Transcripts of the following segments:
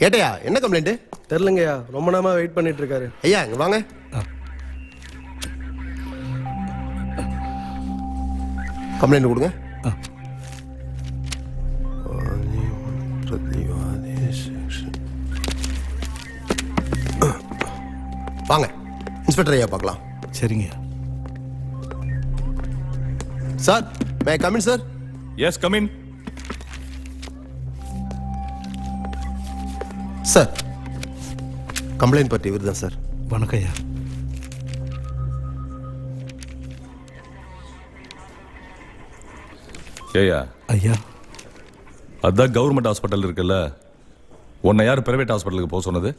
ஏட்டையா என்ன கம்ப்ளைண்ட்? தெரிலங்கய்யா, ரொம்ப நேரமா வெயிட் பண்ணிட்டு இருக்காரு. ஐயா இங்க வாங்க. கம்ப்ளைண்ட் கொடுங்க. வாங்க இன்ஸ்பெக்டர் ஐயா பார்க்கலாம். சரிங்க sir. May I come in sir? Yes come in. Sir complaint பற்றி இவர் தான் சார். வணக்கம் ஐயா. ஏயா ஐயா அதான் கவர்மெண்ட் ஹாஸ்பிட்டல் இருக்குல்ல, உன்னை யார் பிரைவேட் ஹாஸ்பிட்டலுக்கு போக சொன்னது?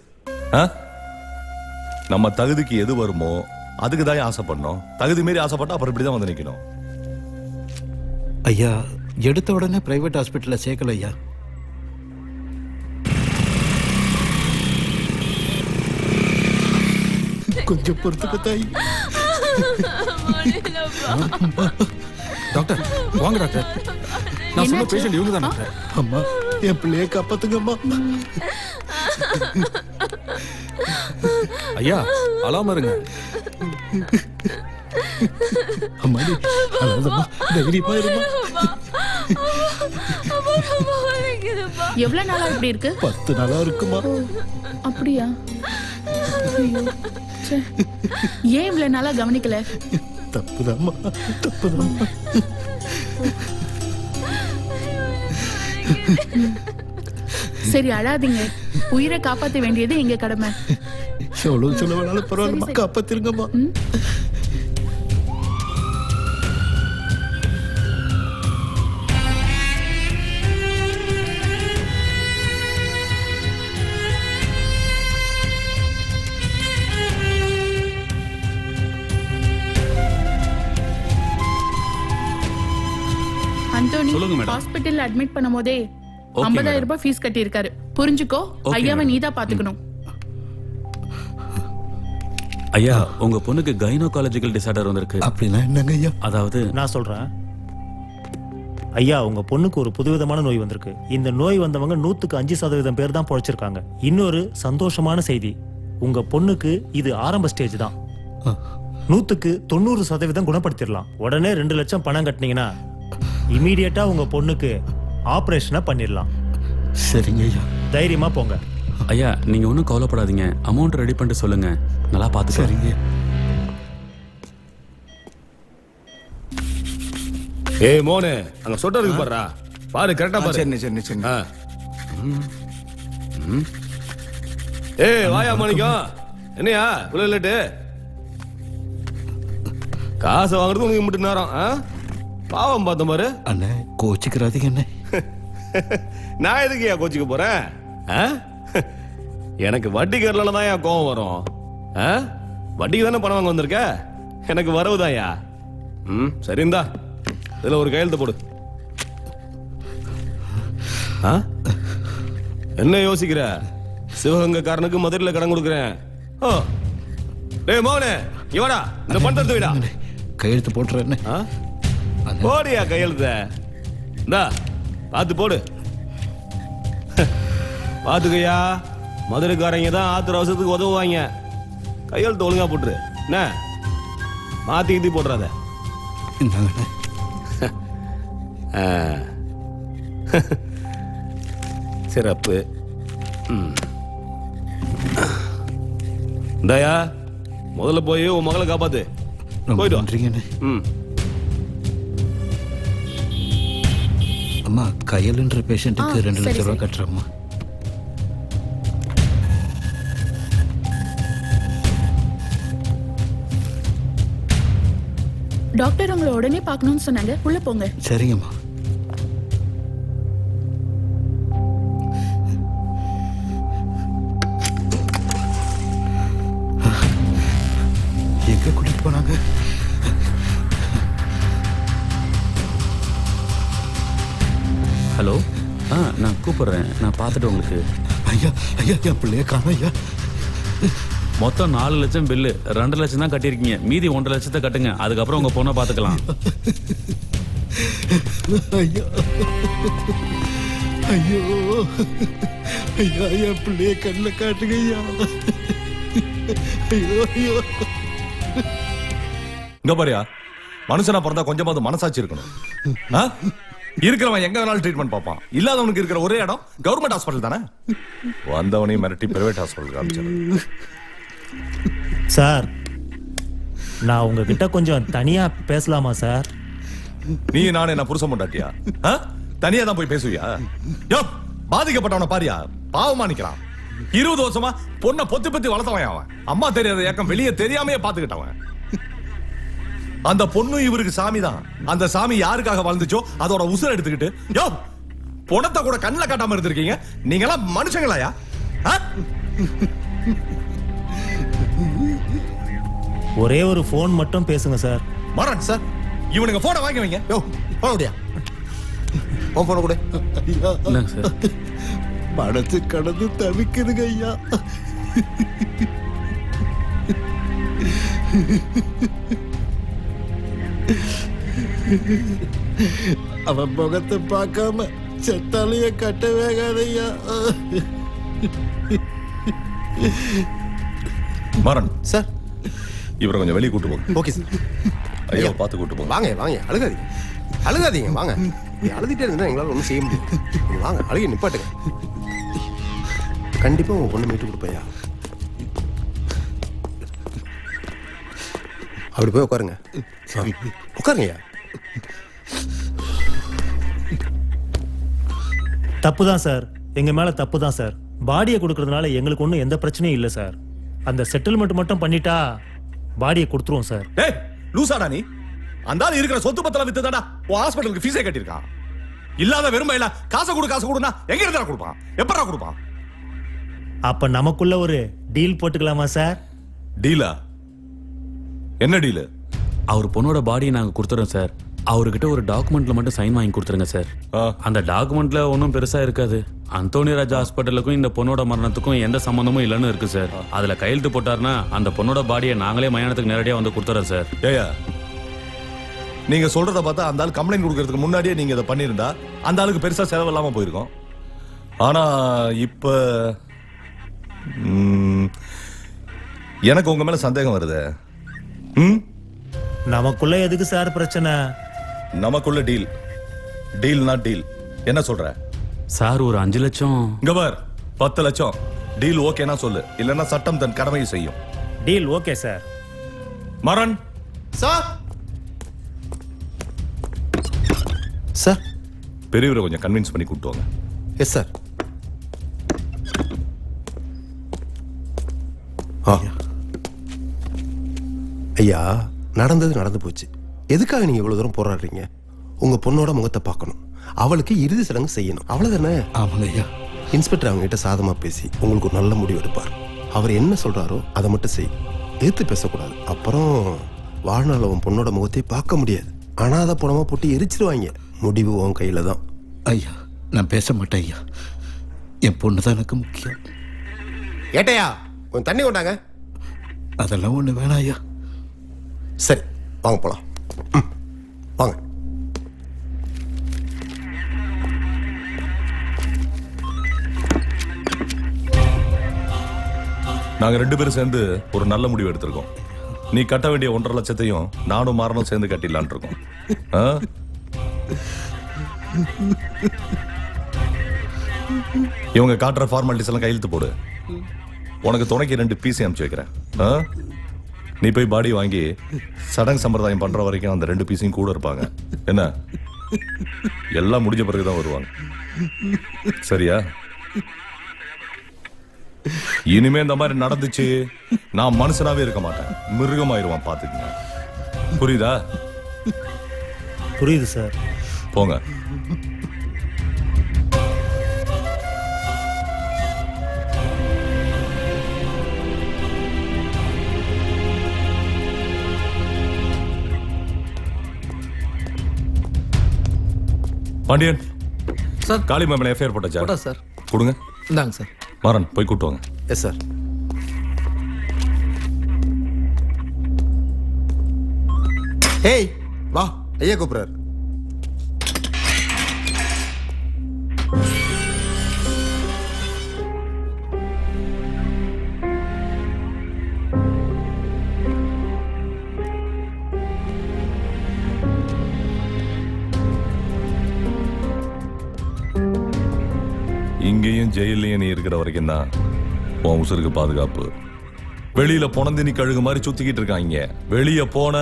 நம்ம தகுதிக்கு எது வருமோ அதுக்கு தான் ஆசைப்படணும். தகுதி மீறி ஆசைப்பட்டா அப்புறம் இப்படி தான் வந்து நிற்கணும். ஐயா எடுத்த உடனே பிரைவேட் ஹாஸ்பிட்டலில் சேர்க்கல ஐயா. கொஞ்சம் பொறுத்துக்க தாய். டாக்டர் வாங்க டாக்டர். நான் சொன்ன பேஷண்ட் இவங்க தான் டாக்டர். அம்மா என் பிள்ளைய காப்பாத்துங்கம்மா. ஐயா அழாம இருங்க. அம்மா அம்மா தைரியமா இருமா. எவ்வளவு நாளா இப்படி இருக்கு? 10 நாளா இருக்குமா. அப்படியா? ஐயோ, ச்சே. ஏன் இவ்வளவு நாளா கவனிக்கல? தப்புதாம்மா தப்புதாம்மா. சரி அழாதீங்க, உயிரை காப்பாத்த வேண்டியது எங்க கடமை. எவ்வளவு செலவானாலும் பரவாயில்லமா, காப்பாத்திருங்கம்மா. அந்தோனி சொல்லுங்க மேடம். ஹாஸ்பிட்டல்ல அட்மிட் பண்ணும்போதே ஓகே 50,000 ரூபாய் ஃபீஸ் கட்டி இருக்காரு. புரிஞ்சுக்கோ, ஓகே ஐயாவை மேடம். நீதான் பாத்துக்கணும். ஐயா உங்க பொண்ணுக்கு கைனோகாலஜிக்கல் டிசார்டர் வந்திருக்கு. அப்படின்னா என்னங்க ஐயா? அதாவது நான் சொல்றேன் ஐயா, உங்க பொண்ணுக்கு ஒரு புதுவிதமான நோய் வந்திருக்கு. இந்த நோய் வந்தவங்க 100க்கு 5% பேர் தான் பொழைச்சிருக்காங்க. இன்னொரு சந்தோஷமான செய்தி, உங்க பொண்ணுக்கு இது ஆரம்ப ஸ்டேஜ் தான். 100க்கு 90% குணப்படுத்திடலாம். உடனே 2 லட்சம் பணம் கட்டினீங்கன்னா இமீடியட்டா உங்க பொண்ணுக்கு ஆபரேஷனை பண்ணிடலாம். சரிங்க ஐயா. தைரியமா போங்க. ஐயா நீங்க ஒன்றும் கவலைப்படாதீங்க, அமௌண்ட் ரெடி பண்ணிட்டு சொல்லுங்க, நல்லா பார்த்து. சரிங்க. ஏய் மோனே, அங்க சொட்டர் இருக்கு பாருடா, பாரு கரெக்டா பாரு. சரி சரி சரி. ஏய் வாயா மாணிக்கம், என்னையா இவ்வளவு லேட்டு? காசை வாங்குறது உங்களுக்கு மட்டும் நேரம். பாவம் பார்த்த பாரு. அண்ணே கோச்சிக்கிறாதீங்க அண்ணே. நான் எதுக்கு கோச்சிக்க போறேன்? எனக்கு வட்டி கரல தான் ஏன் கோவம் வரும்? வட்டிக்கு தானே பணம் வாங்க வந்திருக்க, எனக்கு வரவுதாயா. சரிந்தா இதுல ஒரு கையெழுத்து போடு. என்ன யோசிக்கிற? சிவகங்கைக்காரனுக்கு மதுரையில் கடன் கொடுக்குறேன். டேய் மோனே இவடா, இந்த பணத்தை விடா. கையெழுத்து போட்டுறேன். போடியா கையெழுத்த. இந்தா பார்த்து போடு. பார்த்துக்கையா, மதுரைக்காரங்க தான் ஆத்திர அவசரத்துக்கு உதவுவாங்க. கையெழுத்து ஒழுங்கா போட்டுரு. என்ன மாத்தி கித்தி போட்டுறாத. இந்தாங்கண்ணே. சிறப்பு. இந்தாயா முதல்ல போய் உன் மகளை காப்பாத்து. ரொம்ப போயிட்டு வா. நன்றிங்கண்ணே. அம்மா கையலுன்ற பேஷண்ட்டுக்கு 2 லட்சம் ரூபாய் கட்டுறம்மா. டாக்டர் உங்களை உடனே பார்க்கணும்னு சொன்னாங்க, உள்ள போங்க. சரிங்கம்மா. எங்க கூட்டிட்டு போனாங்க? ஹலோ நான் கூப்பிடுறேன், நான் பார்த்துட்டு உங்களுக்கு. ஐயா ஐயா என் பிள்ளைய காணோம் ஐயா. மொத்தம் 4 லட்சம் பில்லு, 2 லட்சம் தான் கட்டியிருக்கீங்க. மீதி 1.5 லட்சத்தை கட்டுங்க, அதுக்கப்புறம் உங்க பொண்ணை பார்த்துக்கலாம். ஐயா ஐயோ ஐயா என் பிள்ளைய கண்ணில் காட்டுங்க ஐயா. ஐயோ ஐயோ. இங்க பாரியா, மனுஷனா பிறந்தா கொஞ்சமாவது மனசாட்சி இருக்கணும். ஆ? இருக்கிறவன் எங்க வேணாலும் ட்ரீட்மெண்ட் பார்ப்பான். இல்லாதவனுக்கு இருக்கிற ஒரே இடம் கவர்மெண்ட் ஹாஸ்பிட்டல் தானே. வந்தவனையும் மிரட்டி பிரைவேட் ஹாஸ்பிட்டல் காமிச்சிரு. சார், நான் உங்ககிட்ட கொஞ்சம் தனியா பேசலாமா சார்? நீ நானே என்ன புருஷன் பொண்டாட்டியா? தனியா தான் போய் பேசுவியா? யோ, பாதிக்கப்பட்டவனை பாரியா, பாவமா நிக்கிறான். 20 வருஷமா பொண்ணை பொத்தி பொத்தி வளர்த்தவன் அவன். அம்மா தெரியாத ஏக்கம் வெளியே தெரியாமையே பாத்துக்கிட்டவன். அந்த பொண்ணு இவருக்கு சாமி தான். அந்த சாமி யாருக்காக வாழ்ந்துச்சோ அதோட உசுரை எடுத்துக்கிட்டு யோ பொணத்தை கூட கண்ணுல காட்டாம இருந்திருக்கீங்க. நீங்க எல்லாம் மனுஷங்களாயா? ஒரே ஒரு போன் மட்டும் பேசுங்க சார். மரண் சார், இவனுங்க போனை வாங்கி வைங்க. யோ போன முடியா, உன் போன கூட. இந்தாங்க சார். மனசு கடந்து தவிக்குதுங்க ஐயா. அவன் முகத்தை பார்க்காம செத்தாலைய கட்ட வேகாதையா. மரண் சார் இவரை கொஞ்சம் வெளியே கூட்டு போங்க. Okay sir. ஐயோ பார்த்து கூட்டு போங்க. வாங்க வாங்க, அழுகாதீங்க அழுகாதீங்க, வாங்க. நீ அழுதுகிட்டே இருந்தா எங்களால் ஒன்றும் செய்ய முடியும். நீங்க வாங்க, அழுகி நிப்பாட்டுங்க. கண்டிப்பா உங்க பொண்ணு மீட்டு கொடுப்பையா. அப்படி போய் உட்காருங்க. உட்காருங்கய்யா. தப்பு தான் சார், எங்க மேல தப்பு தான் சார். பாடியை கொடுக்கறதுனால எங்களுக்கு ஒன்றும் எந்த பிரச்சனையும் இல்லை சார். அந்த செட்டில்மெண்ட் மட்டும் பண்ணிட்டா பாடியை கொடுத்துருவோம் சார். டேய் லூசாடா நீ. அந்த ஆளு இருக்கிற சொத்து பத்தல வித்து தாடா உன் ஹாஸ்பிட்டலுக்கு ஃபீஸே கட்டியிருக்கான். இல்லாத வெறுமையில காசை கொடுனா எங்க இருந்தா கொடுப்பான்? எப்படா கொடுப்பான்? அப்ப நமக்குள்ள ஒரு டீல் போட்டுக்கலாமா சார்? டீலா? என்ன டீலு? அவர் பொண்ணோட பாடியை நாங்க கொடுத்துறோம் சார். அவர்கிட்ட ஒரு டாக்குமெண்ட்ல மட்டும் சைன் வாங்கி கொடுத்துருங்க சார். அந்த டாக்குமெண்ட்ல ஒன்றும் பெருசா இருக்காது. அந்தோனி ராஜா ஹாஸ்பிட்டலுக்கும் இந்த பொண்ணோட மரணத்துக்கும் எந்த சம்பந்தமும் இல்லைன்னு இருக்கு சார். அதுல கையெழுத்து போட்டாருன்னா அந்த பொண்ணோட பாடியை நாங்களே மயானத்துக்கு நேரடியா வந்து கொடுத்துறோம் சார். ஏயா நீங்க சொல்றத பார்த்தா அந்த ஆள் கம்ப்ளைண்ட் கொடுக்கறதுக்கு முன்னாடியே நீங்க இதை பண்ணியிருந்தா அந்த ஆளுக்கு பெருசா செலவு இல்லாம போயிருக்கும். ஆனா இப்ப எனக்கு உங்க மேல சந்தேகம் வருது. நமக்குள்ள எதுக்கு சார் பிரச்சனை? நமக்குள்ள டீல். Deal not deal. என்ன சொல்ற சார்? ஒரு 5 லட்சம். இங்க பார், 10 லட்சம் டீல் ஓகேனா சொல்லு, இல்லன்னா சட்டம் தன் கடமையை செய்யும். Deal okay sir. Maran sir. Sir பெரியவரை கொஞ்சம் கன்வின்ஸ் பண்ணி கூப்பிட்டு வாங்க. Yes sir. ஐயா, நடந்தது நடந்து போச்சு. எதுக்காக நீங்க இவ்வளவு தூரம் போராடுறீங்க? உங்க பொண்ணோட முகத்தை பார்க்கணும், அவளுக்கு இறுதி சடங்கு செய்யணும், அவ்வளவுதானே? ஆமாங்க ஐயா. இன்ஸ்பெக்டர் அவங்க கிட்ட சாதமா பேசி உங்களுக்கு ஒரு நல்ல முடிவு எடுப்பார். அவர் என்ன சொல்றாரோ அதை மட்டும் செய், எதிர்த்து பேசக்கூடாது. அப்புறம் வாழ்நாள் உன் பொண்ணோட முகத்தை பார்க்க முடியாது. அனாதை பணமா போட்டு எரிச்சிருவாங்க. முடிவு உன் கையில தான். ஐயா நான் பேச மாட்டேன் ஐயா. என் பொண்ணு தான் எனக்கு முக்கியம். ஏட்டையா, கொஞ்சம் தண்ணி கொண்டாங்க. அதெல்லாம் ஒண்ணு வேணாம் ஐயா. சரி வாங்க போலாம். வாங்க. நாங்க 2 பேரும் சேர்ந்து ஒரு நல்ல முடிவு எடுத்திருக்கோம். நீ கட்ட வேண்டிய 1.5 லட்சத்தையும் நானும் மாறனும் சேர்ந்து கட்டிடலான் இருக்கோம். இவங்க காட்டுற ஃபார்மாலிட்டிஸ் எல்லாம் கையெழுத்து போடு. உனக்கு துணைக்கு 2 பீஸ் அனுப்பிச்சு வைக்கிறேன். நீ போய் பாடி வாங்கி சடங்கு சம்பிரதாயம் பண்ற வரைக்கும் அந்த 2 பீஸையும் கூட இருப்பாங்க. என்ன, எல்லாம் முடிஞ்ச பிறகுதான் வருவாங்க. சரியா? இனிமே இந்த மாதிரி நடந்துச்சு நான் மனுஷனாவே இருக்க மாட்டேன், மிருகமாயிருவான். பாத்துக்கங்க. புரியுதா? புரியுது சார். போங்க. பாண்டியன் சார். காளி மேமனை எஃப்ஐஆர் போட்டாச்சா? போட்டா சார். கொடுங்க. இந்தாங்க சார். மாறன் போய் கூட்டு வாங்க. Yes sir. ஏய் வா, ஐயா கூப்பிடுறாரு. வீட்லயும் ஜெயிலையும் நீ இருக்கிற வரைக்கும் தான் உன் உசுருக்கு பாதுகாப்பு. வெளியில பொணந்தினி கழுகு மாதிரி சுத்திக்கிட்டு இருக்காங்க. வெளிய போன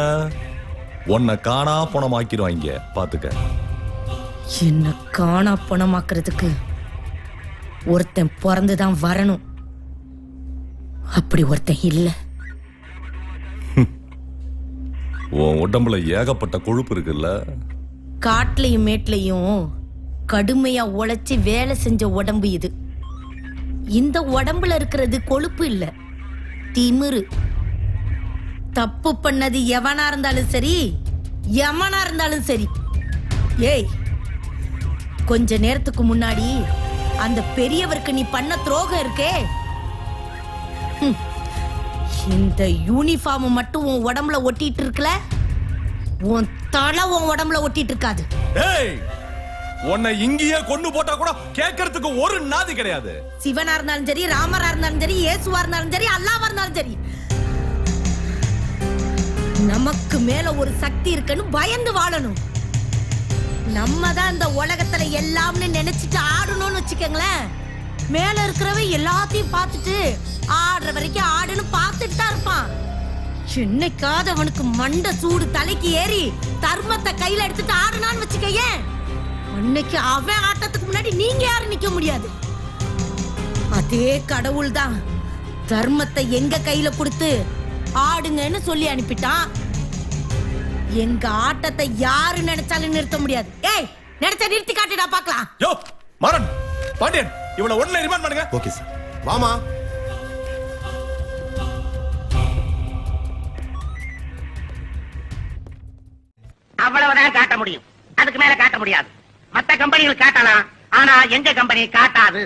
உன்னை காணா பணமாக்கிடுவாங்க, பாத்துக்க. என்ன காணா பணமாக்குறதுக்கு ஒருத்தன் பிறந்துதான் வரணும். அப்படி ஒருத்தன் இல்ல. உன் உடம்புல ஏகப்பட்ட கொழுப்பு இருக்குல்ல. காட்டுலயும் மேட்லயும் கடுமையா உழைச்சி வேலை செஞ்ச உடம்பு இது. இந்த உடம்புல இருக்கிறது கொழுப்பு இல்ல, திமிரு. தப்பு பண்ணது எவனா இருந்தாலும் சரி, எவனா இருந்தாலும் சரி. ஏய், கொஞ்ச நேரத்துக்கு முன்னாடி அந்த பெரியவருக்கு நீ பண்ண துரோகம் இருக்கே, இந்த யூனிஃபார்ம் மட்டும் உன் உடம்புல ஒட்டிட்டு இருக்கல, உன் தலை உன் உடம்புல ஒட்டிட்டு இருக்காது. ஏய், உன்னை இங்கேயே கொண்டு போட்டா கூட கேட்கறதுக்கு ஒரு நாதி கிடையாது. சிவனா இருந்தாலும் சரி, ராமரா இருந்தாலும் சரி, இயேசுவா இருந்தாலும் சரி, அல்லாவா இருந்தாலும் சரி, நமக்கு மேல ஒரு சக்தி இருக்குன்னு பயந்து வாழணும். நம்ம தான் இந்த உலகத்துல எல்லாம்னு நினைச்சிட்டு ஆடணும்னு வச்சுக்கோங்களேன். மேல இருக்கிறவ எல்லாத்தையும் பார்த்துட்டு ஆடுற வரைக்கும் ஆடுன்னு பார்த்துட்டு தான் இருப்பான். என்னைக்காவது அவனுக்கு மண்டை சூடு தலைக்கு ஏறி தர்மத்தை கையில எடுத்துட்டு ஆடுனான்னு வச்சுக்கேன், அன்னைக்கு அவன் ஆட்டத்துக்கு முன்னாடி நீங்க யாரும் நிக்க முடியாது. அதே கடவுள் தான் தர்மத்தை எங்க கையில கொடுத்து ஆடுங்கன்னு சொல்லி அனுப்பிட்டான். எங்க ஆட்டத்தை யாரு நினைச்சாலும் நிறுத்த முடியாது. ஏய், நினைச்ச நிறுத்தி காட்டுடா பாக்கலாம். யோ மாறன், பாண்டியன், இவள உடனே ரிமாண்ட் பண்ணுங்க. Okay sir. வாமா. அவ்வளவுதான் காட்ட முடியும், அதுக்கு மேல காட்ட முடியாது. மத்த கம்பெனிகள் காட்டலாம், ஆனா எங்க கம்பெனி காட்டாது.